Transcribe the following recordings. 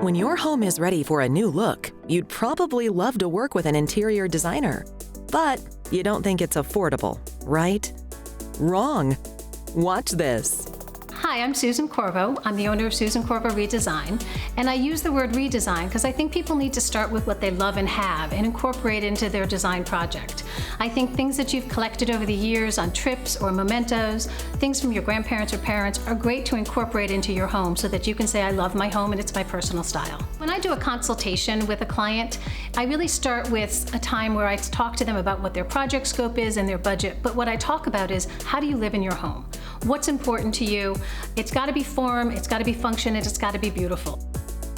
When your home is ready for a new look, you'd probably love to work with an interior designer. But you don't think it's affordable, right? Wrong. Watch this. Hi, I'm Susan Corvo. I'm the owner of Susan Corvo Redesign, and I use the word redesign because I think people need to start with what they love and have and incorporate it into their design project. I think things that you've collected over the years on trips or mementos, things from your grandparents or parents, are great to incorporate into your home so that you can say, I love my home and it's my personal style. When I do a consultation with a client, I really start with a time where I talk to them about what their project scope is and their budget, but what I talk about is, how do you live in your home? What's important to you? It's got to be form, it's got to be function, and it's got to be beautiful.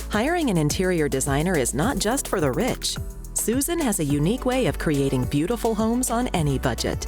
Hiring an interior designer is not just for the rich. Susan has a unique way of creating beautiful homes on any budget.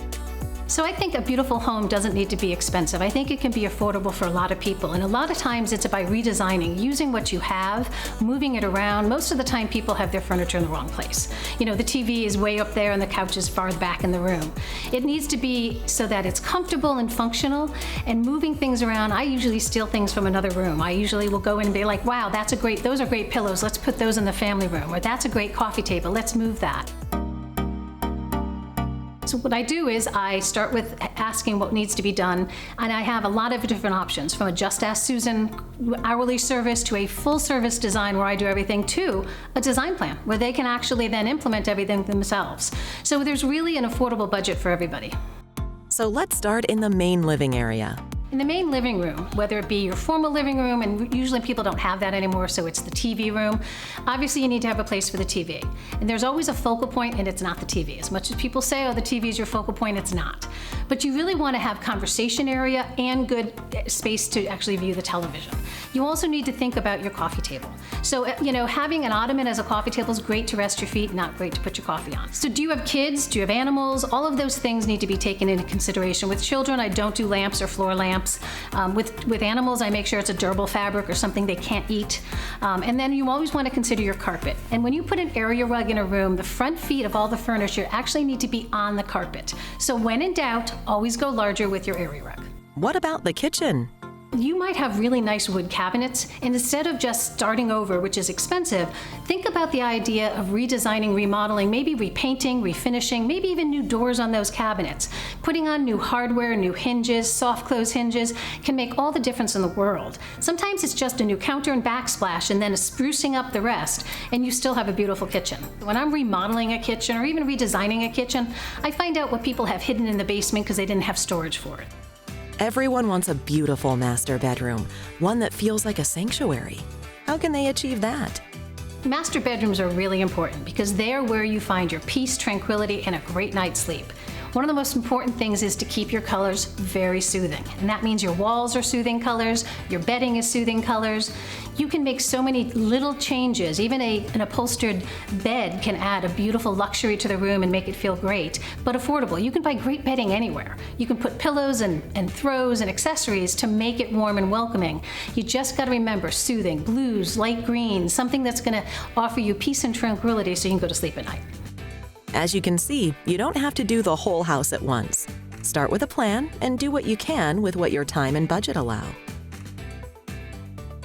So I think a beautiful home doesn't need to be expensive. I think it can be affordable for a lot of people. And a lot of times it's by redesigning, using what you have, moving it around. Most of the time people have their furniture in the wrong place. You know, the TV is way up there and the couch is far back in the room. It needs to be so that it's comfortable and functional, and moving things around. I usually steal things from another room. I usually will go in and be like, wow, those are great pillows. Let's put those in the family room. Or that's a great coffee table. Let's move that. So what I do is I start with asking what needs to be done, and I have a lot of different options, from a Just Ask Susan hourly service to a full service design where I do everything, to a design plan where they can actually then implement everything themselves. So there's really an affordable budget for everybody. So let's start in the main living area. In the main living room, whether it be your formal living room, and usually people don't have that anymore, so it's the TV room. Obviously you need to have a place for the TV. And there's always a focal point, and it's not the TV. As much as people say, oh, the TV is your focal point, it's not. But you really want to have conversation area and good space to actually view the television. You also need to think about your coffee table. So, you know, having an ottoman as a coffee table is great to rest your feet, not great to put your coffee on. So do you have kids? Do you have animals? All of those things need to be taken into consideration. With children, I don't do lamps or floor lamps. With animals, I make sure it's a durable fabric or something they can't eat. And then you always want to consider your carpet. And when you put an area rug in a room, the front feet of all the furniture actually need to be on the carpet. So when in doubt, always go larger with your area rug. What about the kitchen? You might have really nice wood cabinets, and instead of just starting over, which is expensive, think about the idea of redesigning, remodeling, maybe repainting, refinishing, maybe even new doors on those cabinets. Putting on new hardware, new hinges, soft close hinges can make all the difference in the world. Sometimes it's just a new counter and backsplash and then a sprucing up the rest, and you still have a beautiful kitchen. When I'm remodeling a kitchen or even redesigning a kitchen, I find out what people have hidden in the basement because they didn't have storage for it. Everyone wants a beautiful master bedroom, one that feels like a sanctuary. How can they achieve that? Master bedrooms are really important because they're where you find your peace, tranquility, and a great night's sleep. One of the most important things is to keep your colors very soothing. And that means your walls are soothing colors, your bedding is soothing colors. You can make so many little changes. Even an upholstered bed can add a beautiful luxury to the room and make it feel great, but affordable. You can buy great bedding anywhere. You can put pillows and throws and accessories to make it warm and welcoming. You just got to remember soothing, blues, light greens, something that's going to offer you peace and tranquility so you can go to sleep at night. As you can see, you don't have to do the whole house at once. Start with a plan and do what you can with what your time and budget allow.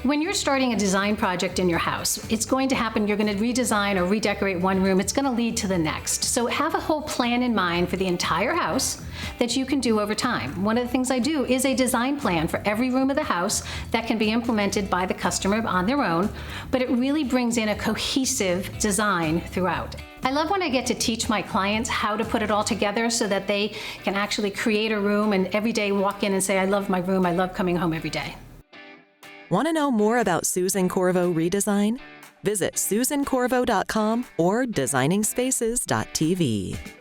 When you're starting a design project in your house, it's going to happen. You're going to redesign or redecorate one room. It's going to lead to the next. So have a whole plan in mind for the entire house that you can do over time. One of the things I do is a design plan for every room of the house that can be implemented by the customer on their own, but it really brings in a cohesive design throughout. I love when I get to teach my clients how to put it all together so that they can actually create a room and every day walk in and say, I love my room, I love coming home every day. Want to know more about Susan Corvo Redesign? Visit susancorvo.com or designingspaces.tv.